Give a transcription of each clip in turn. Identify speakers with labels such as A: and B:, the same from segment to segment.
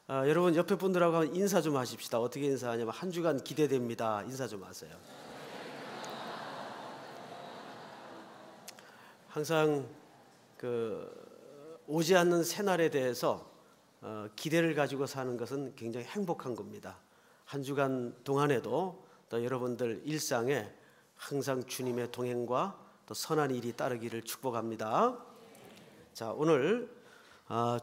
A: 여러분 옆에 분들하고 인사 좀 하십시다. 어떻게 인사하냐면 한 주간 기대됩니다. 인사 좀 하세요. 항상 오지 않는 새날에 대해서 기대를 가지고 사는 것은 굉장히 행복한 겁니다. 한 주간 동안에도 또 여러분들 일상에 항상 주님의 동행과 또 선한 일이 따르기를 축복합니다. 자, 오늘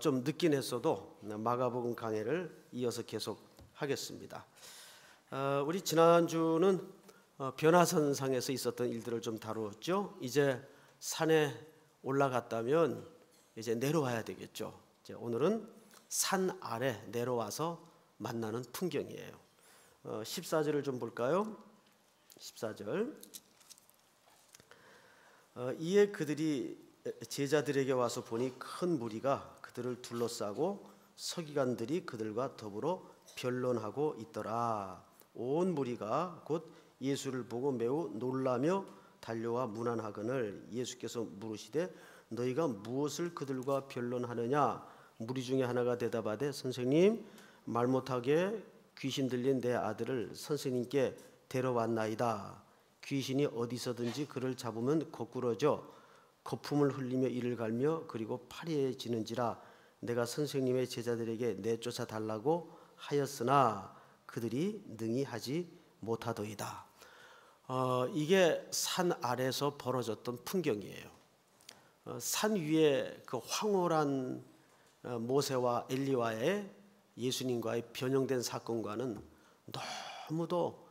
A: 좀 늦긴 했어도 마가복음 강해를 이어서 계속 하겠습니다. 우리 지난주는 변화선상에서 있었던 일들을 좀 다루었죠. 이제 산에 올라갔다면 이제 내려와야 되겠죠. 이제 오늘은 산 아래 내려와서 만나는 풍경이에요. 14절을 좀 볼까요? 14절. 이에 그들이 제자들에게 와서 보니 큰 무리가 그들을 둘러싸고 서기관들이 그들과 더불어 변론하고 있더라. 온 무리가 곧 예수를 보고 매우 놀라며 달려와 문안하거늘 예수께서 물으시되 너희가 무엇을 그들과 변론하느냐? 무리 중에 하나가 대답하되 선생님, 말 못하게 귀신 들린 내 아들을 선생님께 데려왔나이다. 귀신이 어디서든지 그를 잡으면 거꾸러져 거품을 흘리며 이를 갈며 그리고 파리해지는지라. 내가 선생님의 제자들에게 내쫓아 달라고 하였으나 그들이 능히 하지 못하더이다. 이게 산 아래서 벌어졌던 풍경이에요. 산 위에 그 황홀한 모세와 엘리야의 예수님과의 변형된 사건과는 너무도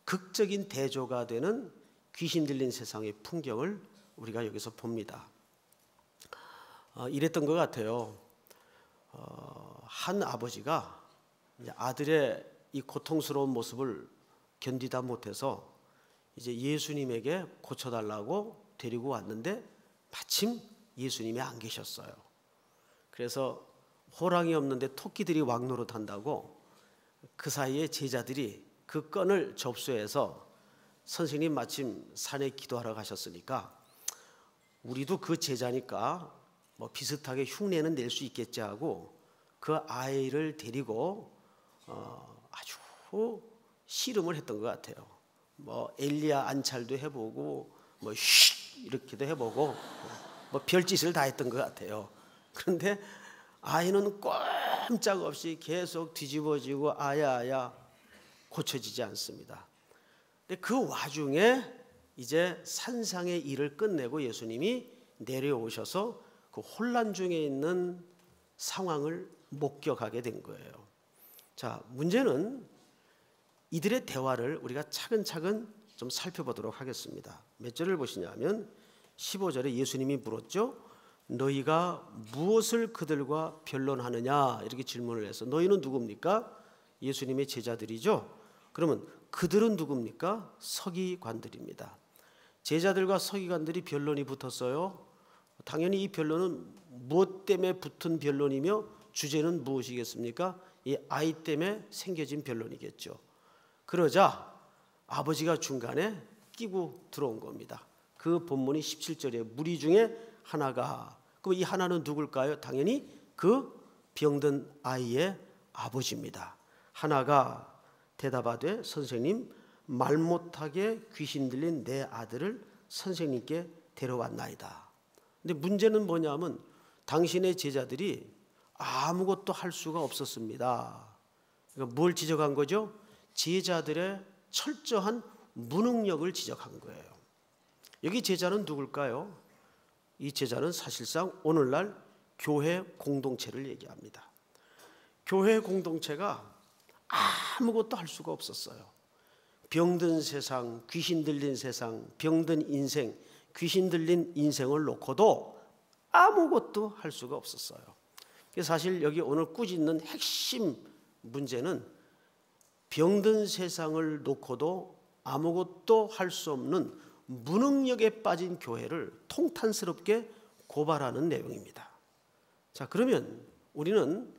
A: 극적인 대조가 되는 귀신 들린 세상의 풍경을 우리가 여기서 봅니다. 이랬던 것 같아요. 한 아버지가 아들의 이 고통스러운 모습을 견디다 못해서 이제 예수님에게 고쳐달라고 데리고 왔는데 마침 예수님이 안 계셨어요. 그래서 호랑이 없는데 토끼들이 왕노릇한다고 그 사이에 제자들이 그 건을 접수해서 선생님 마침 산에 기도하러 가셨으니까 우리도 그 제자니까 뭐 비슷하게 흉내는 낼 수 있겠지 하고 그 아이를 데리고 아주 씨름을 했던 것 같아요. 뭐 엘리야 안찰도 해보고 뭐 쉿 이렇게도 해보고 뭐 별짓을 다 했던 것 같아요. 그런데 아이는 꼼짝없이 계속 뒤집어지고 아야아야 고쳐지지 않습니다. 근데 그 와중에 이제 산상의 일을 끝내고 예수님이 내려오셔서 그 혼란 중에 있는 상황을 목격하게 된 거예요. 자, 문제는 이들의 대화를 우리가 차근차근 좀 살펴보도록 하겠습니다. 몇 절을 보시냐면 15절에 예수님이 물었죠. 너희가 무엇을 그들과 변론하느냐 이렇게 질문을 해서 너희는 누굽니까? 예수님의 제자들이죠. 그러면 그들은 누굽니까? 서기관들입니다. 제자들과 서기관들이 변론이 붙었어요. 당연히 이 변론은 무엇 때문에 붙은 변론이며 주제는 무엇이겠습니까? 이 아이 때문에 생겨진 변론이겠죠. 그러자 아버지가 중간에 끼고 들어온 겁니다. 그 본문이 17절에 무리 중에 하나가, 그럼 이 하나는 누굴까요? 당연히 그 병든 아이의 아버지입니다. 하나가 대답하되 선생님, 말 못하게 귀신 들린 내 아들을 선생님께 데려왔나이다. 근데 문제는 뭐냐면 당신의 제자들이 아무것도 할 수가 없었습니다. 그러니까 뭘 지적한 거죠? 제자들의 철저한 무능력을 지적한 거예요. 여기 제자는 누굴까요? 이 제자는 사실상 오늘날 교회 공동체를 얘기합니다. 교회 공동체가 아무것도 할 수가 없었어요. 병든 세상, 귀신 들린 세상, 병든 인생, 귀신 들린 인생을 놓고도 아무것도 할 수가 없었어요. 사실 여기 오늘 꾸짖는 핵심 문제는 병든 세상을 놓고도 아무것도 할 수 없는 무능력에 빠진 교회를 통탄스럽게 고발하는 내용입니다. 자, 그러면 우리는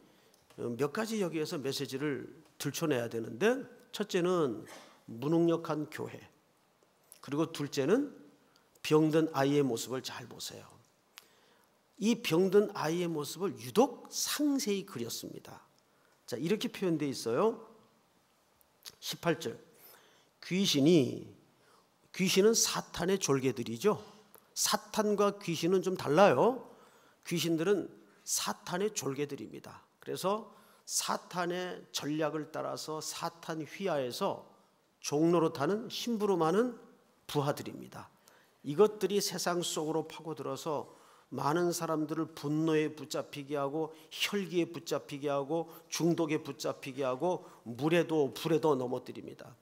A: 몇 가지 여기에서 메시지를 들춰내야 되는데, 첫째는 무능력한 교회, 그리고 둘째는 병든 아이의 모습을 잘 보세요. 이 병든 아이의 모습을 유독 상세히 그렸습니다. 자, 이렇게 표현되어 있어요. 18절. 귀신은 사탄의 졸개들이죠. 사탄과 귀신은 좀 달라요. 귀신들은 사탄의 졸개들입니다. 그래서 사탄의 전략을 따라서 사탄 휘하에서 종노릇하는 심부름하는 부하들입니다. 이것들이 세상 속으로 파고들어서 많은 사람들을 분노에 붙잡히게 하고 혈기에 붙잡히게 하고 중독에 붙잡히게 하고 물에도 불에도 넘어뜨립니다.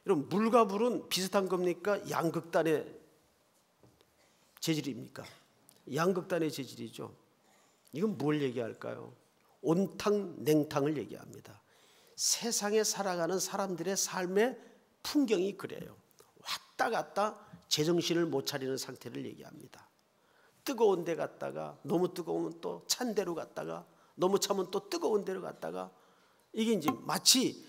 A: 여러분, 물과 불은 비슷한 겁니까? 양극단의 재질입니까? 양극단의 재질이죠. 이건 뭘 얘기할까요? 온탕 냉탕을 얘기합니다. 세상에 살아가는 사람들의 삶의 풍경이 그래요. 왔다 갔다 제정신을 못 차리는 상태를 얘기합니다. 뜨거운 데 갔다가 너무 뜨거우면 또 찬 데로 갔다가 너무 차면 또 뜨거운 데로 갔다가 이게 이제 마치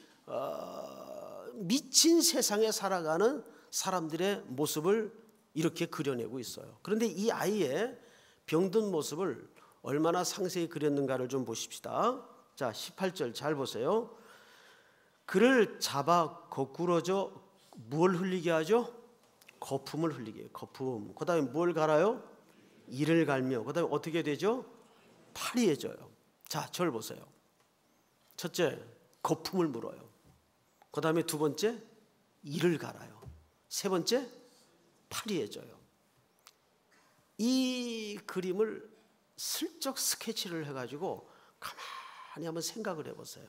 A: 미친 세상에 살아가는 사람들의 모습을 이렇게 그려내고 있어요. 그런데 이 아이의 병든 모습을 얼마나 상세히 그렸는가를 좀 보십시다. 자, 18절 잘 보세요. 그를 잡아 거꾸러져 뭘 흘리게 하죠? 거품을 흘리게 해요. 거품. 그 다음에 뭘 갈아요? 이를 갈며. 그 다음에 어떻게 되죠? 파리해져요. 자, 저를 보세요. 첫째, 거품을 물어요. 그 다음에 두 번째, 이를 갈아요. 세 번째, 파리해져요. 이 그림을 슬쩍 스케치를 해가지고 가만히 한번 생각을 해보세요.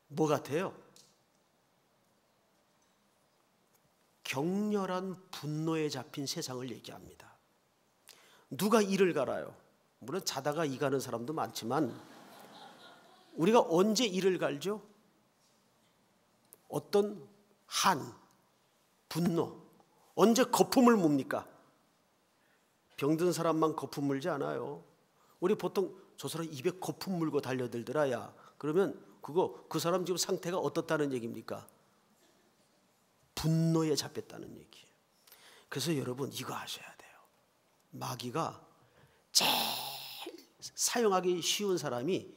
A: 뭐 같아요? 격렬한 분노에 잡힌 세상을 얘기합니다. 누가 이를 갈아요? 물론 자다가 이 가는 사람도 많지만 우리가 언제 이를 갈죠? 어떤 분노. 언제 거품을 뭅니까? 병든 사람만 거품 물지 않아요. 우리 보통 저 사람 입에 거품 물고 달려들더라 야. 그러면 그 사람 지금 상태가 어떻다는 얘기입니까? 분노에 잡혔다는 얘기예요. 그래서 여러분 이거 아셔야 돼요. 마귀가 제일 사용하기 쉬운 사람이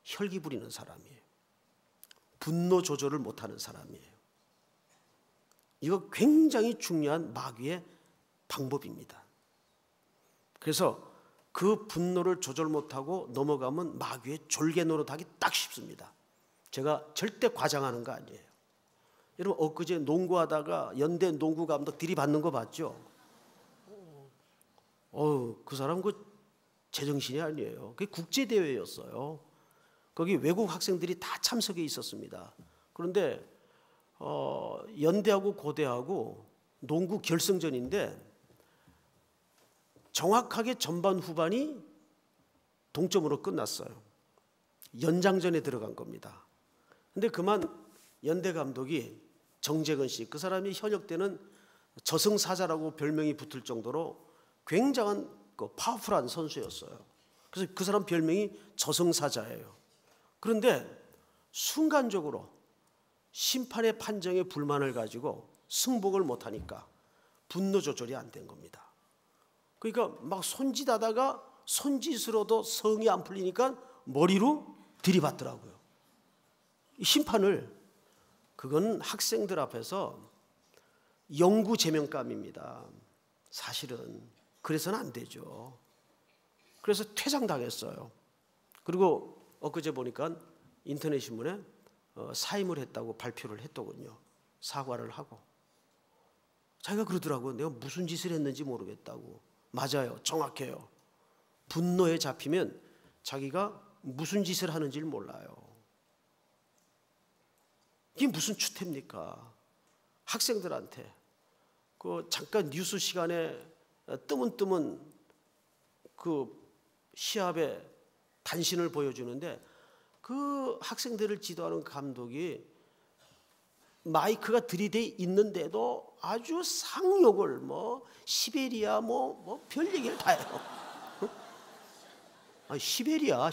A: 혈기 부리는 사람이에요. 분노 조절을 못하는 사람이에요. 이거 굉장히 중요한 마귀의 방법입니다. 그래서 그 분노를 조절 못하고 넘어가면 마귀의 졸개 노릇하기 딱 쉽습니다. 제가 절대 과장하는 거 아니에요. 여러분 엊그제 농구하다가 연대 농구 감독 들이받는 거 봤죠? 그 사람 제정신이 아니에요. 그게 국제대회였어요. 거기 외국 학생들이 다 참석해 있었습니다. 그런데 연대하고 고대하고 농구 결승전인데 정확하게 전반 후반이 동점으로 끝났어요. 연장전에 들어간 겁니다. 근데 그만 연대 감독이 정재근 씨, 그 사람이 현역 때는 저승사자라고 별명이 붙을 정도로 굉장한 파워풀한 선수였어요. 그래서 그 사람 별명이 저승사자예요. 그런데 순간적으로 심판의 판정에 불만을 가지고 승복을 못하니까 분노 조절이 안 된 겁니다. 그러니까 막 손짓하다가 손짓으로도 성이 안 풀리니까 머리로 들이받더라고요. 심판을. 그건 학생들 앞에서 영구 제명감입니다. 사실은 그래서는 안 되죠. 그래서 퇴장당했어요. 그리고 엊그제 보니까 인터넷 신문에 사임을 했다고 발표를 했더군요. 사과를 하고. 자기가 그러더라고요. 내가 무슨 짓을 했는지 모르겠다고. 맞아요. 정확해요. 분노에 잡히면 자기가 무슨 짓을 하는지를 몰라요. 이게 무슨 추태입니까? 학생들한테 잠깐 뉴스 시간에 뜨문뜨문 시합에 단신을 보여주는데 그 학생들을 지도하는 감독이 마이크가 들이대 있는데도 아주 상욕을 시베리아 별 얘기를 다 해요. 시베리아.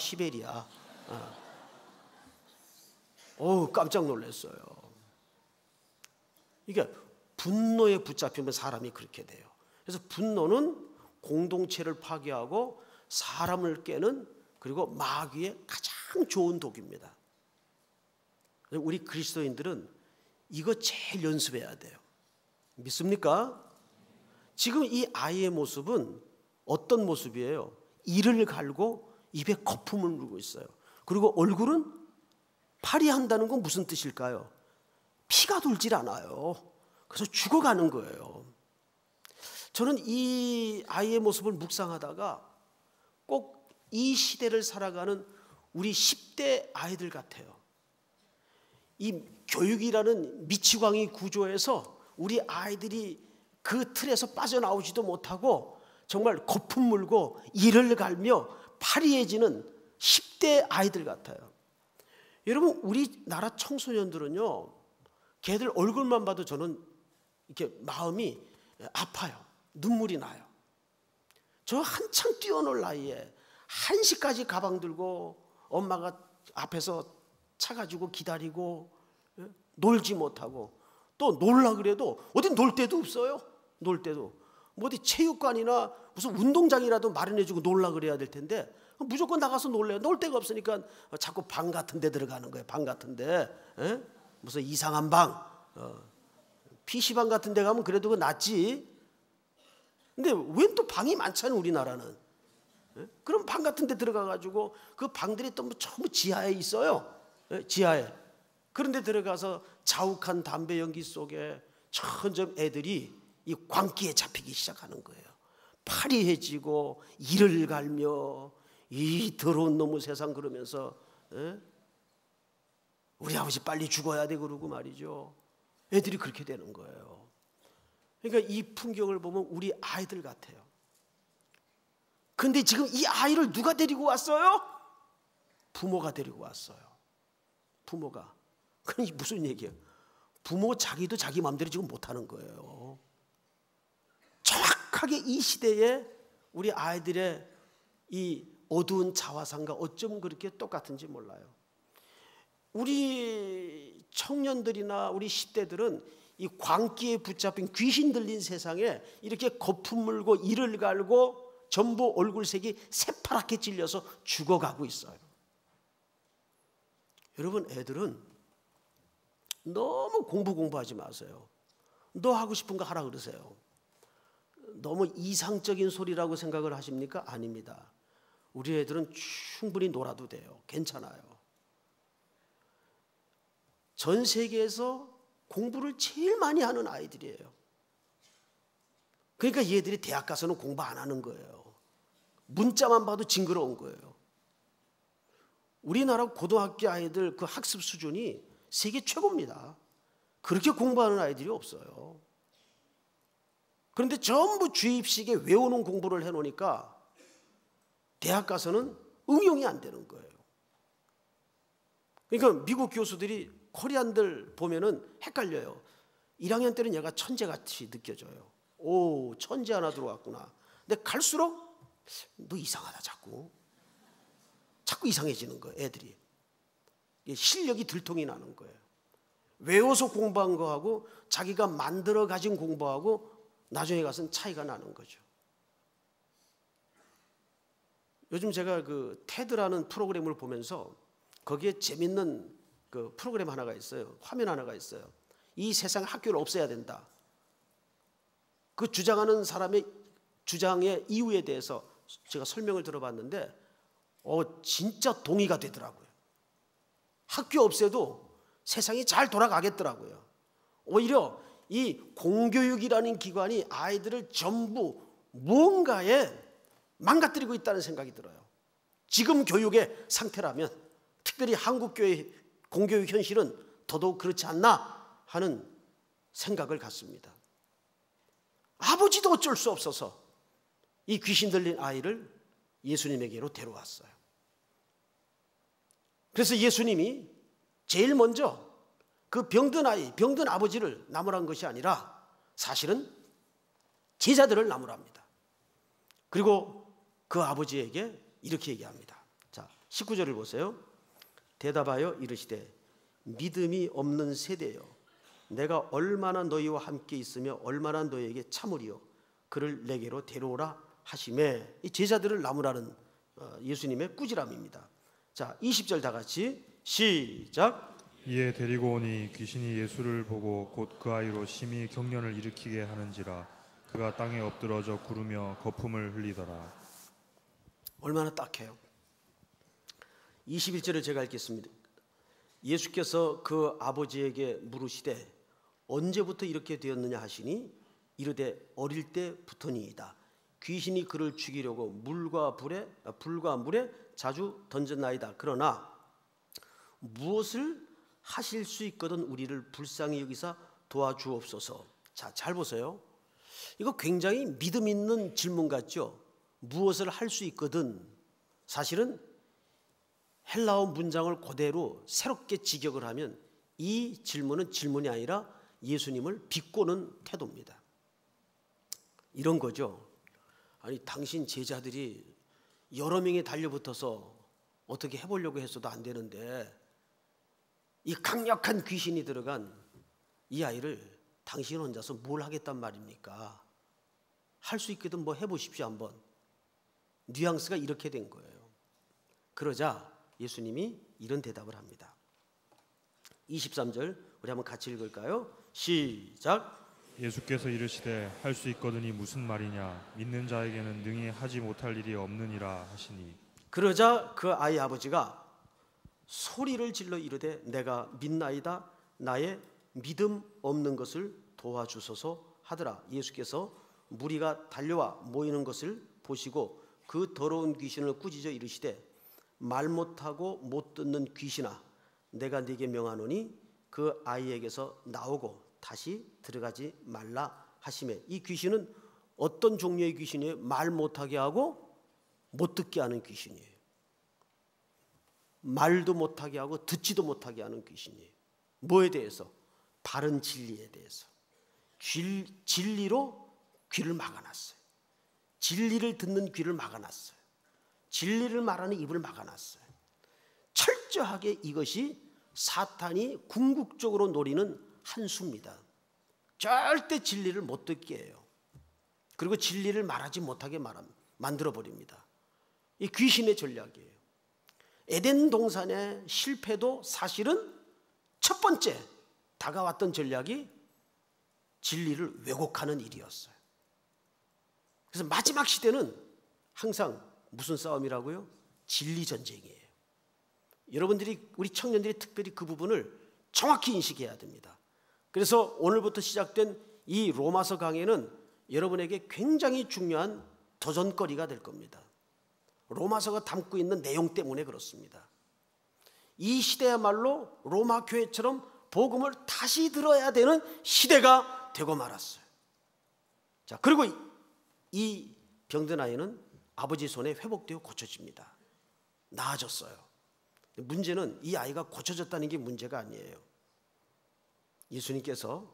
A: 깜짝 놀랐어요. 이게 분노에 붙잡히면 사람이 그렇게 돼요. 그래서 분노는 공동체를 파괴하고 사람을 깨는, 그리고 마귀의 가장 가장 좋은 독입니다. 우리 그리스도인들은 이거 제일 연습해야 돼요. 믿습니까? 지금 이 아이의 모습은 어떤 모습이에요? 이를 갈고 입에 거품을 물고 있어요. 그리고 얼굴은 파리한다는 건 무슨 뜻일까요? 피가 돌질 않아요. 그래서 죽어가는 거예요. 저는 이 아이의 모습을 묵상하다가 꼭 이 시대를 살아가는 우리 10대 아이들 같아요. 이 교육이라는 미치광이 구조에서 우리 아이들이 그 틀에서 빠져나오지도 못하고 정말 거품 물고 이를 갈며 파리해지는 10대 아이들 같아요. 여러분, 우리나라 청소년들은요, 걔들 얼굴만 봐도 저는 이렇게 마음이 아파요. 눈물이 나요. 저 한창 뛰어놀 나이에 1시까지 가방 들고 엄마가 앞에서 차 가지고 기다리고 놀지 못하고, 또 놀라 그래도 어디 놀 데도 없어요. 놀 데도 뭐 어디 체육관이나 무슨 운동장이라도 마련해주고 놀라 그래야 될 텐데 무조건 나가서 놀래요. 놀 데가 없으니까 자꾸 방 같은 데 들어가는 거예요. 방 같은 데, 무슨 이상한 방, PC방 같은 데 가면 그래도 그 낫지. 근데 왜 또 방이 많잖아요, 우리나라는. 그럼 방 같은 데 들어가가지고 그 방들이 또 전부 지하에 있어요. 지하에. 그런데 들어가서 자욱한 담배 연기 속에 점점 애들이 이 광기에 잡히기 시작하는 거예요. 파리해지고 이를 갈며 이 더러운 놈의 세상 그러면서 우리 아버지 빨리 죽어야 돼 그러고 말이죠. 애들이 그렇게 되는 거예요. 그러니까 이 풍경을 보면 우리 아이들 같아요. 근데 지금 이 아이를 누가 데리고 왔어요? 부모가 데리고 왔어요. 부모가. 그럼 무슨 얘기예요? 부모 자기도 자기 마음대로 지금 못하는 거예요. 정확하게 이 시대에 우리 아이들의 이 어두운 자화상과 어쩜 그렇게 똑같은지 몰라요. 우리 청년들이나 우리 10대들은 이 광기에 붙잡힌 귀신 들린 세상에 이렇게 거품 물고 이를 갈고 전부 얼굴색이 새파랗게 찔려서 죽어가고 있어요. 여러분, 애들은 너무 공부하지 마세요. 너 하고 싶은 거 하라 그러세요. 너무 이상적인 소리라고 생각을 하십니까? 아닙니다. 우리 애들은 충분히 놀아도 돼요. 괜찮아요. 전 세계에서 공부를 제일 많이 하는 아이들이에요. 그러니까 얘들이 대학 가서는 공부 안 하는 거예요. 문자만 봐도 징그러운 거예요. 우리나라 고등학교 아이들 그 학습 수준이 세계 최고입니다. 그렇게 공부하는 아이들이 없어요. 그런데 전부 주입식에 외우는 공부를 해놓으니까 대학 가서는 응용이 안 되는 거예요. 그러니까 미국 교수들이 코리안들 보면은 헷갈려요. 1학년 때는 얘가 천재같이 느껴져요. 오, 천재 하나 들어왔구나. 근데 갈수록 너 이상하다 자꾸 이상해지는 거예요. 애들이 실력이 들통이 나는 거예요. 외워서 공부한 거하고 자기가 만들어 가진 공부하고 나중에 가서는 차이가 나는 거죠. 요즘 제가 그 테드라는 프로그램을 보면서 거기에 재밌는 그 프로그램 하나가 있어요. 화면 하나가 있어요. 이 세상 학교를 없애야 된다. 그 주장하는 사람의 주장의 이유에 대해서 제가 설명을 들어봤는데 진짜 동의가 되더라고요. 학교 없애도 세상이 잘 돌아가겠더라고요. 오히려 이 공교육이라는 기관이 아이들을 전부 무언가에 망가뜨리고 있다는 생각이 들어요. 지금 교육의 상태라면, 특별히 한국교회 공교육 현실은 더더욱 그렇지 않나 하는 생각을 갖습니다. 아버지도 어쩔 수 없어서 이 귀신 들린 아이를 예수님에게로 데려왔어요. 그래서 예수님이 제일 먼저 그 병든 아이, 병든 아버지를 나무란 것이 아니라 사실은 제자들을 나무랍니다. 그리고 그 아버지에게 이렇게 얘기합니다. 자, 19절을 보세요. 대답하여 이르시되 믿음이 없는 세대여, 내가 얼마나 너희와 함께 있으며 얼마나 너희에게 참으리요, 그를 내게로 데려오라 하시매. 이 제자들을 나무라는 예수님의 꾸지람입니다. 자, 20절 다 같이 시작.
B: 이에 데리고 오니 귀신이 예수를 보고 곧 그 아이로 심히 경련을 일으키게 하는지라 그가 땅에 엎드러져 구르며 거품을 흘리더라.
A: 얼마나 딱해요. 21절을 제가 읽겠습니다. 예수께서 그 아버지에게 물으시되 언제부터 이렇게 되었느냐 하시니 이르되 어릴 때부터니이다. 귀신이 그를 죽이려고 불과 물에 자주 던졌나이다. 그러나 무엇을 하실 수 있거든 우리를 불쌍히 여기사 도와주옵소서. 자, 잘 보세요. 이거 굉장히 믿음 있는 질문 같죠. 무엇을 할 수 있거든. 사실은 헬라어 문장을 그대로 새롭게 직역을 하면 이 질문은 질문이 아니라 예수님을 비꼬는 태도입니다. 이런 거죠. 아니, 당신 제자들이 여러 명이 달려붙어서 어떻게 해보려고 했어도 안 되는데 이 강력한 귀신이 들어간 이 아이를 당신 혼자서 뭘 하겠단 말입니까? 할 수 있거든 뭐 해보십시오 한번. 뉘앙스가 이렇게 된 거예요. 그러자 예수님이 이런 대답을 합니다. 23절 우리 한번 같이 읽을까요? 시작.
B: 예수께서 이르시되 할 수 있거든이 무슨 말이냐 믿는 자에게는 능히 하지 못할 일이 없느니라 하시니.
A: 그러자 그 아이 아버지가 소리를 질러 이르되 내가 믿나이다. 나의 믿음 없는 것을 도와주소서 하더라. 예수께서 무리가 달려와 모이는 것을 보시고 그 더러운 귀신을 꾸짖어 이르시되 말 못하고 못 듣는 귀신아 내가 네게 명하노니 그 아이에게서 나오고 다시 들어가지 말라 하시매. 이 귀신은 어떤 종류의 귀신이에요? 말 못하게 하고 못 듣게 하는 귀신이에요. 말도 못하게 하고 듣지도 못하게 하는 귀신이에요. 뭐에 대해서? 바른 진리에 대해서. 진리로 귀를 막아놨어요. 진리를 듣는 귀를 막아놨어요. 진리를 말하는 입을 막아놨어요. 철저하게 이것이 사탄이 궁극적으로 노리는 한 수입니다. 절대 진리를 못 듣게 해요. 그리고 진리를 말하지 못하게 만들어버립니다. 이 귀신의 전략이에요. 에덴 동산의 실패도 사실은 첫 번째 다가왔던 전략이 진리를 왜곡하는 일이었어요. 그래서 마지막 시대는 항상 무슨 싸움이라고요? 진리 전쟁이에요. 여러분들이 우리 청년들이 특별히 그 부분을 정확히 인식해야 됩니다. 그래서 오늘부터 시작된 이 로마서 강해는 여러분에게 굉장히 중요한 도전거리가 될 겁니다. 로마서가 담고 있는 내용 때문에 그렇습니다. 이 시대야말로 로마 교회처럼 복음을 다시 들어야 되는 시대가 되고 말았어요. 자, 그리고 이 병든 아이는 아버지 손에 회복되어 고쳐집니다. 나아졌어요. 문제는 이 아이가 고쳐졌다는 게 문제가 아니에요. 예수님께서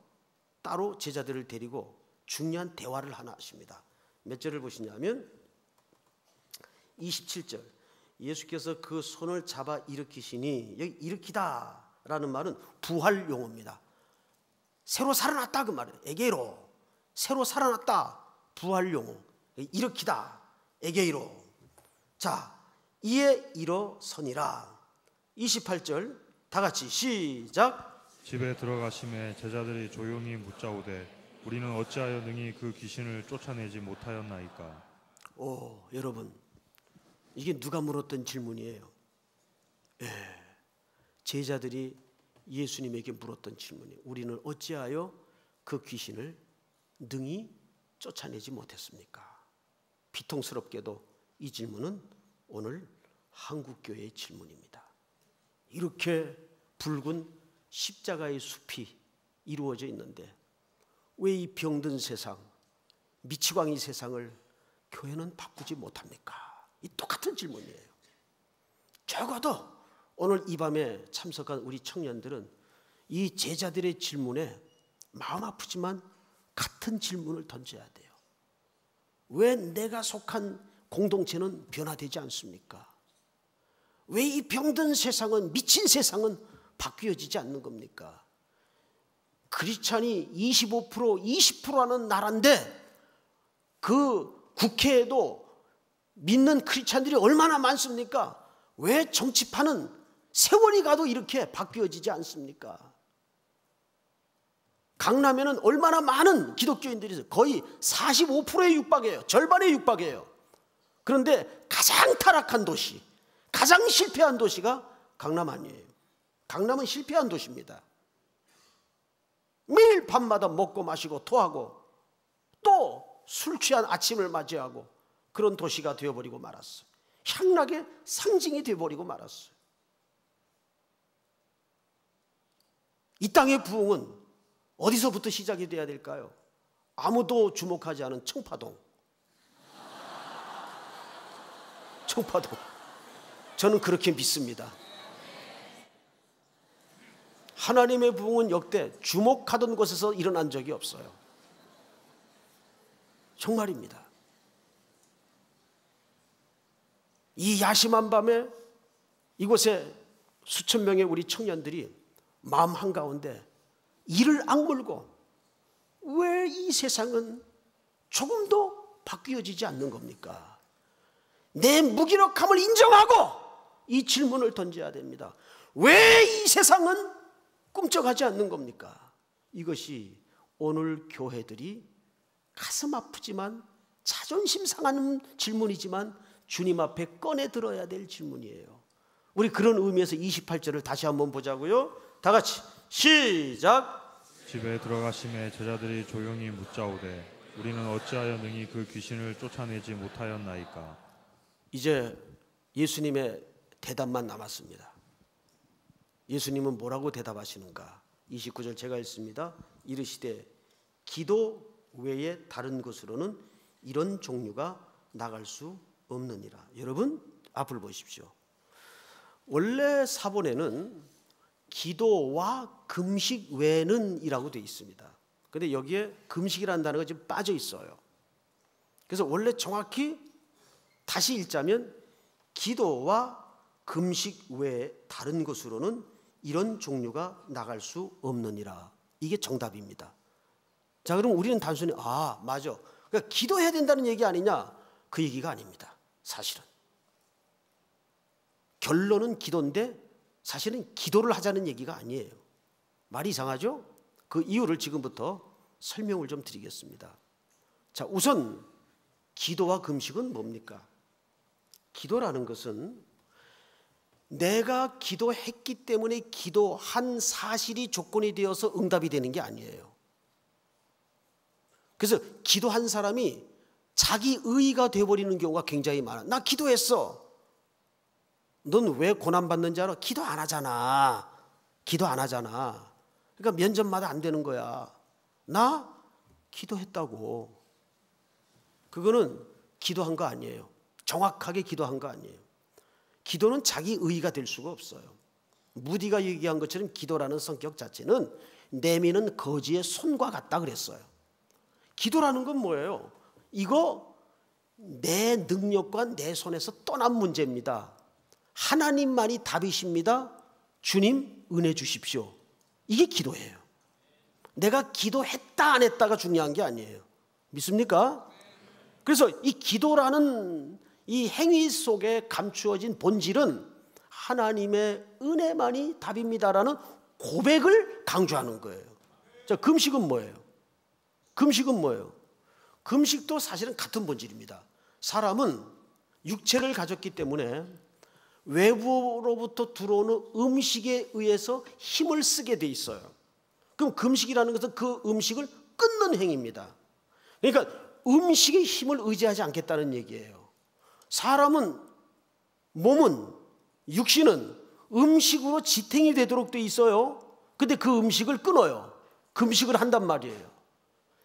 A: 따로 제자들을 데리고 중요한 대화를 하나 하십니다. 몇 절을 보시냐면 27절 예수께서 그 손을 잡아 일으키시니, 여기 일으키다 라는 말은 부활 용어입니다. 새로 살아났다 그 말이에요. 에게이로, 새로 살아났다, 부활 용어. 일으키다, 에게이로. 자, 이에 일어서니라. 28절 다 같이 시작.
B: 집에 들어가심에 제자들이 조용히 묻자오되 우리는 어찌하여 능히 그 귀신을 쫓아내지 못하였나이까.
A: 오, 여러분, 이게 누가 물었던 질문이에요? 제자들이 예수님에게 물었던 질문이에요. 우리는 어찌하여 그 귀신을 능히 쫓아내지 못했습니까? 비통스럽게도 이 질문은 오늘 한국교회의 질문입니다. 이렇게 붉은 십자가의 숲이 이루어져 있는데 왜 이 병든 세상, 미치광이 세상을 교회는 바꾸지 못합니까? 이 똑같은 질문이에요. 적어도 오늘 이 밤에 참석한 우리 청년들은 이 제자들의 질문에 마음 아프지만 같은 질문을 던져야 돼요. 왜 내가 속한 공동체는 변화되지 않습니까? 왜 이 병든 세상은, 미친 세상은 바뀌어지지 않는 겁니까? 크리스찬이 25%, 20% 하는 나라인데 그 국회에도 믿는 크리스찬들이 얼마나 많습니까? 왜 정치판은 세월이 가도 이렇게 바뀌어지지 않습니까? 강남에는 얼마나 많은 기독교인들이 있어요. 거의 45%에 육박해요. 절반에 육박해요. 그런데 가장 타락한 도시, 가장 실패한 도시가 강남 아니에요. 강남은 실패한 도시입니다. 매일 밤마다 먹고 마시고 토하고 또 술 취한 아침을 맞이하고 그런 도시가 되어버리고 말았어요. 향락의 상징이 되어버리고 말았어요. 이 땅의 부흥은 어디서부터 시작이 돼야 될까요? 아무도 주목하지 않은 청파동. 청파동. 저는 그렇게 믿습니다. 하나님의 부흥은 역대 주목하던 곳에서 일어난 적이 없어요. 정말입니다. 이 야심한 밤에 이곳에 수천 명의 우리 청년들이 마음 한가운데 이를 악물고 왜 이 세상은 조금도 바뀌어지지 않는 겁니까? 내 무기력함을 인정하고 이 질문을 던져야 됩니다. 왜 이 세상은 꿈쩍하지 않는 겁니까? 이것이 오늘 교회들이 가슴 아프지만 자존심 상하는 질문이지만 주님 앞에 꺼내 들어야 될 질문이에요. 우리 그런 의미에서 28절을 다시 한번 보자고요. 다 같이 시작.
B: 집에 들어가심에 제자들이 조용히 묻자오되 우리는 어찌하여 능히 그 귀신을 쫓아내지 못하였나이까. 이제
A: 예수님의 대답만 남았습니다. 예수님은 뭐라고 대답하시는가? 29절 제가 읽습니다. 이르시되 기도 외에 다른 곳으로는 이런 종류가 나갈 수 없느니라. 여러분 앞을 보십시오. 원래 사본에는 기도와 금식 외에는 이라고 되어 있습니다. 그런데 여기에 금식이라는 단어가 지금 빠져 있어요. 그래서 원래 정확히 다시 읽자면 기도와 금식 외에 다른 곳으로는 이런 종류가 나갈 수 없느니라. 이게 정답입니다. 자, 그럼 우리는 단순히 맞아. 그러니까 기도해야 된다는 얘기 아니냐? 그 얘기가 아닙니다. 사실은 결론은 기도인데 사실은 기도를 하자는 얘기가 아니에요. 말이 이상하죠? 그 이유를 지금부터 설명을 좀 드리겠습니다. 자, 우선 기도와 금식은 뭡니까? 기도라는 것은 내가 기도했기 때문에 기도한 사실이 조건이 되어서 응답이 되는 게 아니에요. 그래서 기도한 사람이 자기 의의가 되어버리는 경우가 굉장히 많아. 나 기도했어. 넌 왜 고난받는지 알아? 기도 안 하잖아. 기도 안 하잖아. 그러니까 면접마다 안 되는 거야. 나 기도했다고. 그거는 기도한 거 아니에요. 정확하게 기도한 거 아니에요. 기도는 자기 의의가 될 수가 없어요. 무디가 얘기한 것처럼 기도라는 성격 자체는 내미는 거지의 손과 같다 그랬어요. 기도라는 건 뭐예요? 이거 내 능력과 내 손에서 떠난 문제입니다. 하나님만이 답이십니다. 주님 은혜 주십시오. 이게 기도예요. 내가 기도했다 안 했다가 중요한 게 아니에요. 믿습니까? 그래서 이 기도라는 이 행위 속에 감추어진 본질은 하나님의 은혜만이 답입니다라는 고백을 강조하는 거예요. 자, 금식은 뭐예요? 금식은 뭐예요? 금식도 사실은 같은 본질입니다. 사람은 육체를 가졌기 때문에 외부로부터 들어오는 음식에 의해서 힘을 쓰게 돼 있어요. 그럼 금식이라는 것은 그 음식을 끊는 행위입니다. 그러니까 음식의 힘을 의지하지 않겠다는 얘기예요. 사람은, 몸은, 육신은 음식으로 지탱이 되도록 돼 있어요. 근데 그 음식을 끊어요. 금식을 한단 말이에요.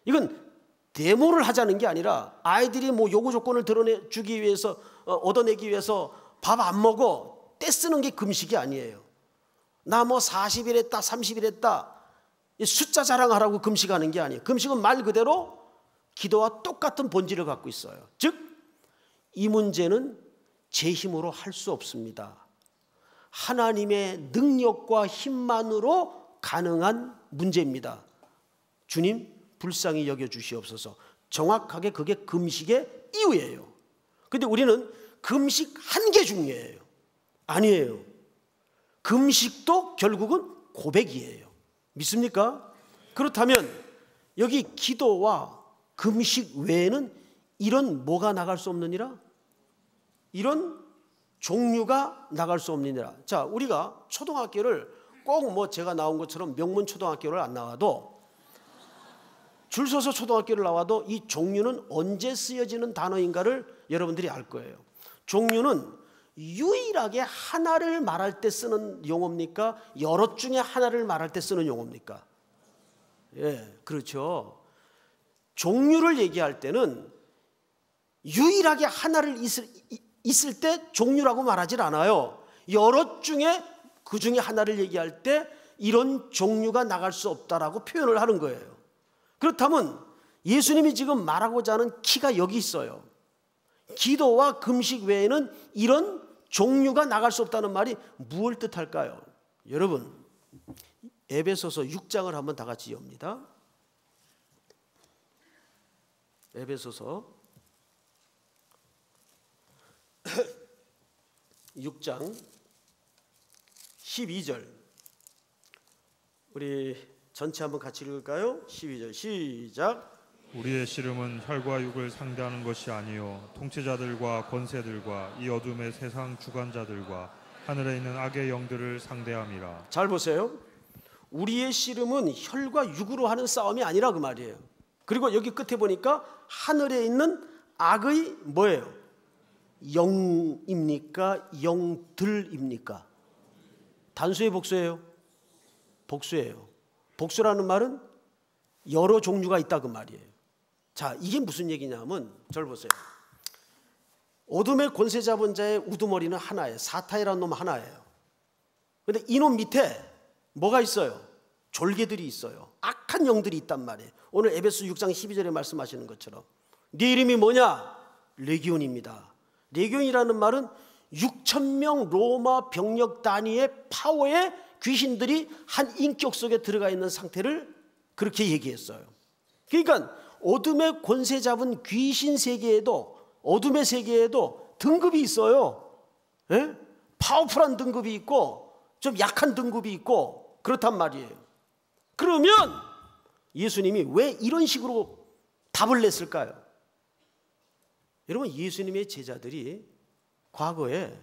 A: 이건 데모를 하자는 게 아니라 아이들이 뭐 요구 조건을 드러내주기 위해서 얻어내기 위해서 밥 안 먹어 떼쓰는 게 금식이 아니에요. 나 뭐 40일 했다 30일 했다 숫자 자랑하라고 금식하는 게 아니에요. 금식은 말 그대로 기도와 똑같은 본질을 갖고 있어요. 즉 이 문제는 제 힘으로 할 수 없습니다. 하나님의 능력과 힘만으로 가능한 문제입니다. 주님 불쌍히 여겨주시옵소서. 정확하게 그게 금식의 이유예요. 그런데 우리는 금식 한 게 중요해요. 아니에요. 금식도 결국은 고백이에요. 믿습니까? 그렇다면 여기 기도와 금식 외에는 이런 뭐가 나갈 수 없느니라? 이런 종류가 나갈 수 없느니라. 자, 우리가 초등학교를 꼭 뭐 제가 나온 것처럼 명문 초등학교를 안 나와도, 줄 서서 초등학교를 나와도 이 종류는 언제 쓰여지는 단어인가를 여러분들이 알 거예요. 종류는 유일하게 하나를 말할 때 쓰는 용어입니까? 여러 중에 하나를 말할 때 쓰는 용어입니까? 예, 그렇죠. 종류를 얘기할 때는 유일하게 하나를 있을 때 종류라고 말하질 않아요. 여러 중에 그 중에 하나를 얘기할 때 이런 종류가 나갈 수 없다라고 표현을 하는 거예요. 그렇다면 예수님이 지금 말하고자 하는 키가 여기 있어요. 기도와 금식 외에는 이런 종류가 나갈 수 없다는 말이 무엇을 뜻할까요? 여러분, 에베소서 6장을 한번 다 같이 엽니다. 에베소서 6장 12절, 우리 전체 한번 같이 읽을까요? 12절 시작.
B: 우리의 씨름은 혈과 육을 상대하는 것이 아니요 통치자들과 권세들과 이 어둠의 세상 주관자들과 하늘에 있는 악의 영들을 상대함이라.
A: 잘 보세요. 우리의 씨름은 혈과 육으로 하는 싸움이 아니라 그 말이에요. 그리고 여기 끝에 보니까 하늘에 있는 악의 뭐예요? 영입니까? 영들입니까? 단수의 복수예요? 복수예요. 복수라는 말은 여러 종류가 있다 그 말이에요. 자, 이게 무슨 얘기냐면 절 보세요. 어둠의 권세 잡은 자의 우두머리는 하나예요. 사탄이라는 놈 하나예요. 그런데 이놈 밑에 뭐가 있어요? 졸개들이 있어요. 악한 영들이 있단 말이에요. 오늘 에베소 6장 12절에 말씀하시는 것처럼 네 이름이 뭐냐? 레기온입니다. 레기온이라는 말은 6,000명 로마 병력 단위의 파워의 귀신들이 한 인격 속에 들어가 있는 상태를 그렇게 얘기했어요. 그러니까 어둠의 권세 잡은 귀신 세계에도, 어둠의 세계에도 등급이 있어요. 예? 파워풀한 등급이 있고 좀 약한 등급이 있고 그렇단 말이에요. 그러면 예수님이 왜 이런 식으로 답을 냈을까요? 여러분, 예수님의 제자들이 과거에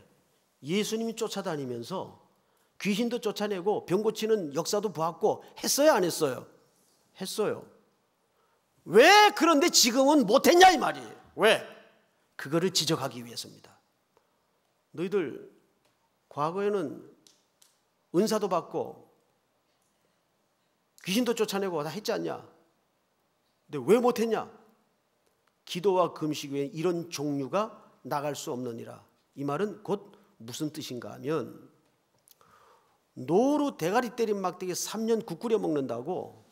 A: 예수님이 쫓아다니면서 귀신도 쫓아내고 병 고치는 역사도 보았고 했어요, 안 했어요? 했어요. 왜 그런데 지금은 못했냐 이 말이에요. 왜? 그거를 지적하기 위해서입니다. 너희들 과거에는 은사도 받고 귀신도 쫓아내고 다 했지 않냐? 근데 왜 못했냐? 기도와 금식 외에 이런 종류가 나갈 수 없느니라. 이 말은 곧 무슨 뜻인가 하면, 노루 대가리 때린 막대기 3년 국 끓여 먹는다고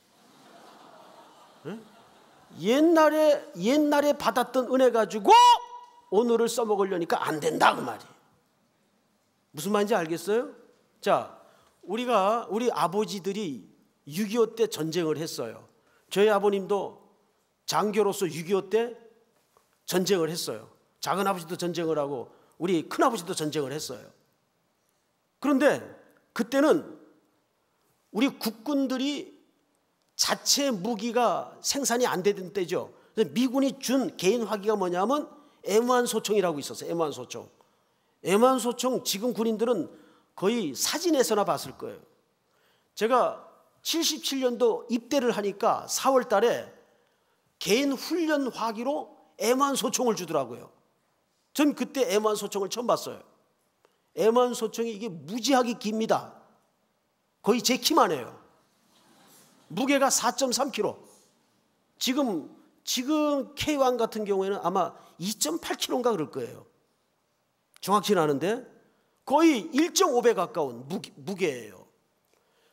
A: 옛날에 받았던 은혜 가지고 오늘을 써먹으려니까 안 된다 그 말이에요. 무슨 말인지 알겠어요? 자, 우리 아버지들이 6.25 때 전쟁을 했어요. 저희 아버님도 장교로서 6.25 때 전쟁을 했어요. 작은 아버지도 전쟁을 하고 우리 큰 아버지도 전쟁을 했어요. 그런데 그때는 우리 국군들이 자체 무기가 생산이 안 되던 때죠. 미군이 준 개인 화기가 뭐냐면 M1 소총이라고 있었어요. M1 소총. M1 소총 지금 군인들은 거의 사진에서나 봤을 거예요. 제가 77년도 입대를 하니까 4월 달에 개인 훈련 화기로 M1 소총을 주더라고요. 전 그때 M1 소총을 처음 봤어요. M1 소총이 이게 무지하게 깁니다. 거의 제 키만 해요. 무게가 4.3kg. 지금 K1 같은 경우에는 아마 2.8kg인가 그럴 거예요. 정확히는 아는데 거의 1.5배 가까운 무게예요.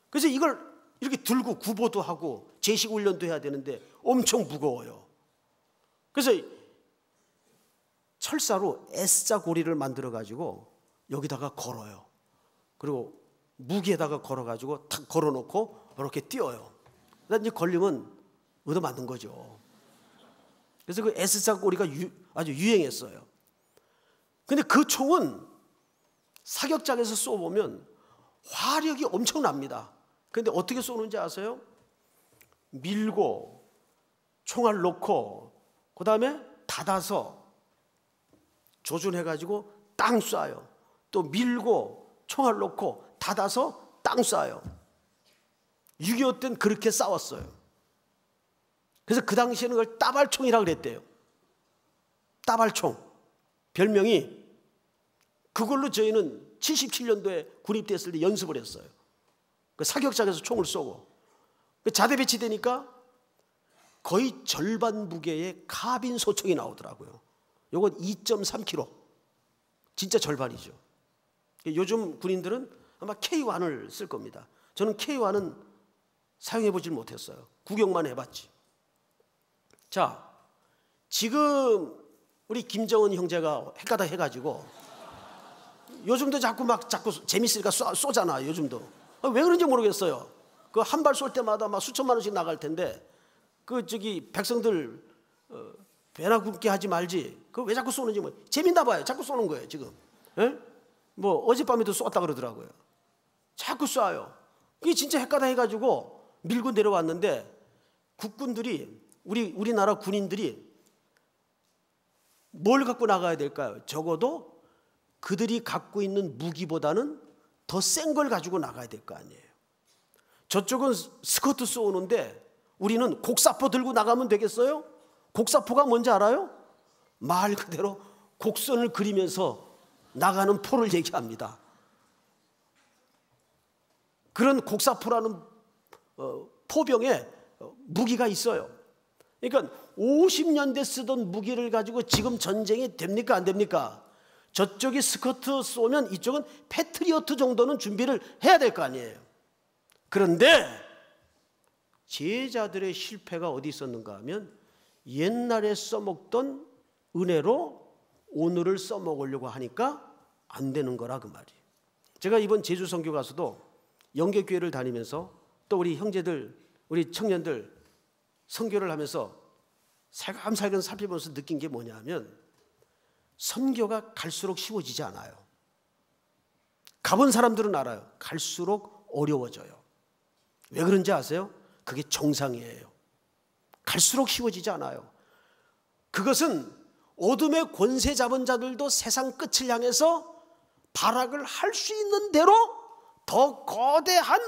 A: 그래서 이걸 이렇게 들고 구보도 하고 제식 훈련도 해야 되는데 엄청 무거워요. 그래서 철사로 S자 고리를 만들어 가지고 여기다가 걸어요. 그리고 무기에다가 걸어 가지고 탁 걸어 놓고 이렇게 띄어요. 그러다 이제 걸리면 얻어 맞는 거죠. 그래서 그 S자 고리가 아주 유행했어요. 근데 그 총은 사격장에서 쏘보면 화력이 엄청납니다. 그런데 어떻게 쏘는지 아세요? 밀고 총알 놓고 그 다음에 닫아서 조준해가지고 땅 쏴요. 또 밀고 총알 놓고 닫아서 땅 쏴요. 6.25 때는 그렇게 싸웠어요. 그래서 그 당시에는 그걸 따발총이라고 그랬대요. 따발총. 별명이, 그걸로 저희는 77년도에 군입됐을 때 연습을 했어요. 그 사격장에서 총을 쏘고 자대 배치되니까 거의 절반 무게의 카빈 소총이 나오더라고요. 요건 2.3kg. 진짜 절반이죠. 요즘 군인들은 아마 K1을 쓸 겁니다. 저는 K1은 사용해 보질 못했어요. 구경만 해봤지. 자, 지금 우리 김정은 형제가 헷가다 해가지고 요즘도 자꾸 재밌으니까 쏘잖아. 요즘도 왜 그런지 모르겠어요. 그 한 발 쏠 때마다 막 수천만 원씩 나갈 텐데 그 백성들 배나 굶게 하지 말지. 그 왜 자꾸 쏘는지 뭐 재밌나 봐요. 자꾸 쏘는 거예요 지금. 에? 뭐 어젯밤에도 쏘았다 그러더라고요. 자꾸 쏴요. 이게 진짜 헷가다 해가지고 밀고 내려왔는데 국군들이 우리나라 군인들이 뭘 갖고 나가야 될까요? 적어도 그들이 갖고 있는 무기보다는 더 센 걸 가지고 나가야 될 거 아니에요. 저쪽은 스커트 쏘는데 우리는 곡사포 들고 나가면 되겠어요? 곡사포가 뭔지 알아요? 말 그대로 곡선을 그리면서 나가는 포를 얘기합니다. 그런 곡사포라는 포병에 무기가 있어요. 그러니까 50년대 쓰던 무기를 가지고 지금 전쟁이 됩니까 안 됩니까? 저쪽이 스커트 쏘면 이쪽은 패트리어트 정도는 준비를 해야 될 거 아니에요. 그런데 제자들의 실패가 어디 있었는가 하면 옛날에 써먹던 은혜로 오늘을 써먹으려고 하니까 안 되는 거라 그 말이에요. 제가 이번 제주 선교 가서도 영계교회를 다니면서 또 우리 형제들, 우리 청년들 선교를 하면서 살금살금 살펴보면서 느낀 게 뭐냐면 선교가 갈수록 쉬워지지 않아요. 가본 사람들은 알아요. 갈수록 어려워져요. 왜 그런지 아세요? 그게 정상이에요. 갈수록 쉬워지지 않아요. 그것은 어둠의 권세 잡은 자들도 세상 끝을 향해서 발악을 할 수 있는 대로 더 거대한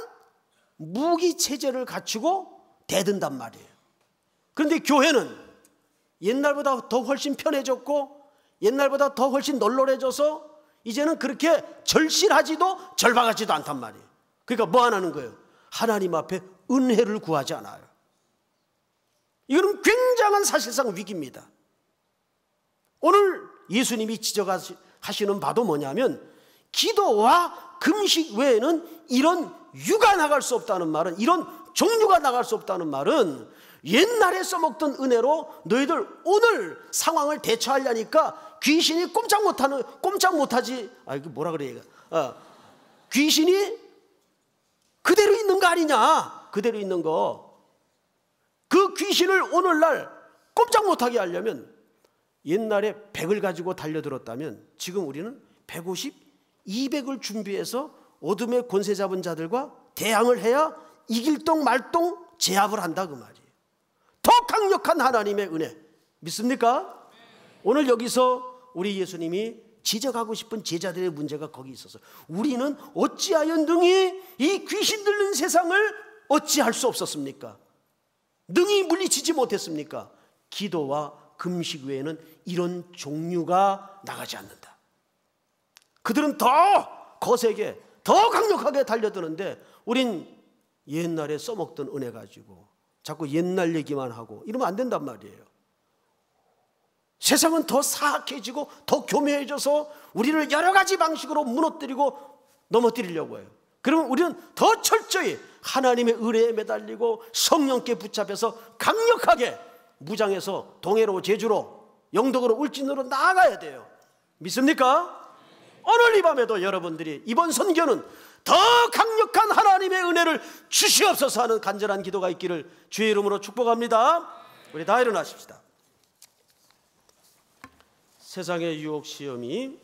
A: 무기 체제를 갖추고 대든단 말이에요. 그런데 교회는 옛날보다 더 훨씬 편해졌고 옛날보다 더 훨씬 널널해져서 이제는 그렇게 절실하지도 절박하지도 않단 말이에요. 그러니까 뭐 하는 거예요? 하나님 앞에 은혜를 구하지 않아요. 이거는 굉장한 사실상 위기입니다. 오늘 예수님이 지적하시는 바도 뭐냐면 기도와 금식 외에는 이런 유가 나갈 수 없다는 말은, 이런 종류가 나갈 수 없다는 말은 옛날에 써먹던 은혜로 너희들 오늘 상황을 대처하려니까 귀신이 꼼짝 못하지. 이거 뭐라 그래 얘가. 귀신이 그대로 있는 거 아니냐. 그대로 있는 거. 그 귀신을 오늘날 꼼짝 못하게 하려면 옛날에 100을 가지고 달려들었다면 지금 우리는 150, 200을 준비해서 어둠의 권세 잡은 자들과 대항을 해야 이길 동 말동 제압을 한다 그 말이에요. 더 강력한 하나님의 은혜 믿습니까? 오늘 여기서 우리 예수님이 지적하고 싶은 제자들의 문제가 거기 있어서 우리는 어찌하여 능히 이 귀신 들린 세상을 어찌할 수 없었습니까? 능히 물리치지 못했습니까? 기도와 금식 외에는 이런 종류가 나가지 않는다. 그들은 더 거세게 더 강력하게 달려드는데 우린 옛날에 써먹던 은혜 가지고 자꾸 옛날 얘기만 하고 이러면 안 된단 말이에요. 세상은 더 사악해지고 더 교묘해져서 우리를 여러 가지 방식으로 무너뜨리고 넘어뜨리려고 해요. 그러면 우리는 더 철저히 하나님의 은혜에 매달리고 성령께 붙잡혀서 강력하게 무장해서 동해로 제주로 영덕으로 울진으로 나아가야 돼요. 믿습니까? 오늘 이 밤에도 여러분들이 이번 선교는 더 강력한 하나님의 은혜를 주시옵소서 하는 간절한 기도가 있기를 주의 이름으로 축복합니다. 우리 다 일어나십시다. 세상의 유혹 시험이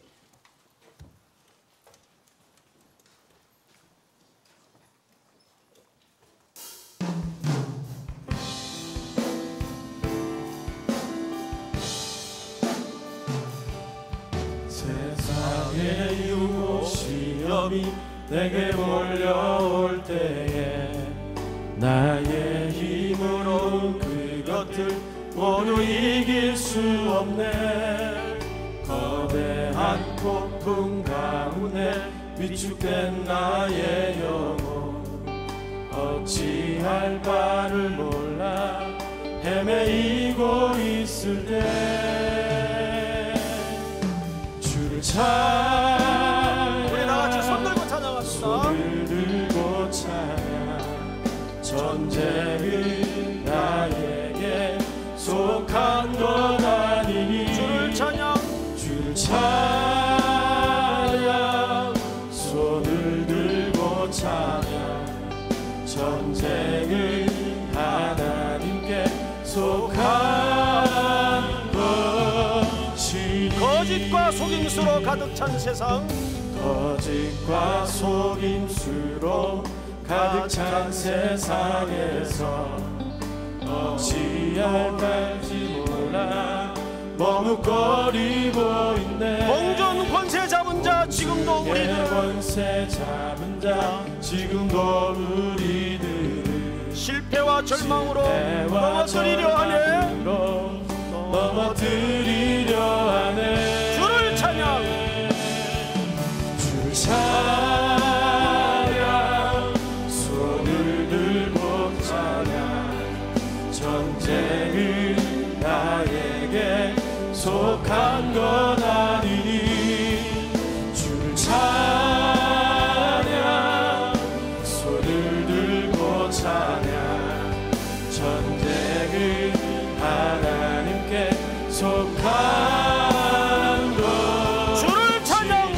C: 위험이 내게 몰려올 때에 나의 힘으로 그것들 모두 이길 수 없네. 거대한 폭풍 가운데 위축된 나의 영혼 어찌할 바를 몰라 헤매이고 있을 때 주를 찬양
A: 우리 다같이 손 들고 찬양합시다.
C: 손을 들고 찬양 전쟁은 나에게 속한 것 아니니
A: 주를 찬양
C: 주를 찬양 손을 들고 찬양 전쟁은 하나님께 속한 것이니
A: 거짓과 속임수로 가득 찬 세상
C: 거짓과 속임수로 가득 찬 세상에서 어찌할 말지 몰라 머뭇거리고 있네.
A: 공전 권세 잡은 자 지금도 우리들을
C: 권세 잡은 자 지금도 우리들을
A: 실패와 절망으로 넘어뜨리려 하네.
C: 넘어뜨리려 하네.
A: 주를 찬양
C: 주를 찬양 손을 들고 찬양 전쟁은 나에게 속한 것 아니니 주를 찬양 손을 들고 찬양 전쟁은 하나님께 속한 것
A: 주를 찬양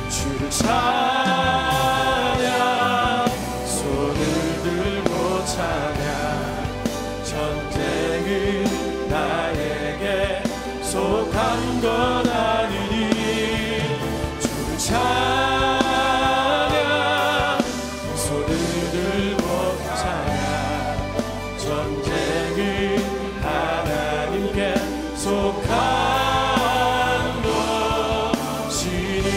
C: 주를 찬양 손을 들고 찬양 전쟁은 나에게 속한 것 아니니 주를 찬양 손을 들고 찬양 전쟁은 하나님께 속한 것이니.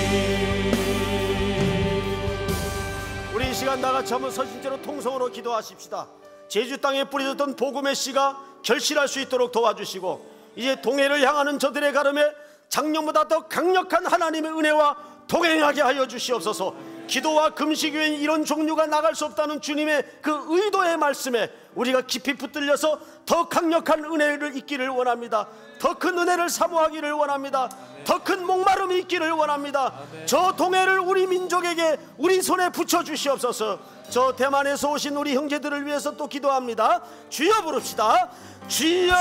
A: 우리 이 시간 다같이 한번 서신 채로 통성으로 기도하십시다. 제주 땅에 뿌려졌던 복음의 씨가 결실할 수 있도록 도와주시고 이제 동해를 향하는 저들의 가름에 작년보다 더 강력한 하나님의 은혜와 동행하게 하여 주시옵소서. 기도와 금식 외엔 이런 종류가 나갈 수 없다는 주님의 그 의도의 말씀에 우리가 깊이 붙들려서 더 강력한 은혜를 잊기를 원합니다. 더 큰 은혜를 사모하기를 원합니다. 더 큰 목마름이 있기를 원합니다. 저 동해를 우리 민족에게 우리 손에 붙여 주시옵소서. 저 대만에서 오신 우리 형제들을 위해서 또 기도합니다. 주여 부릅시다. 주여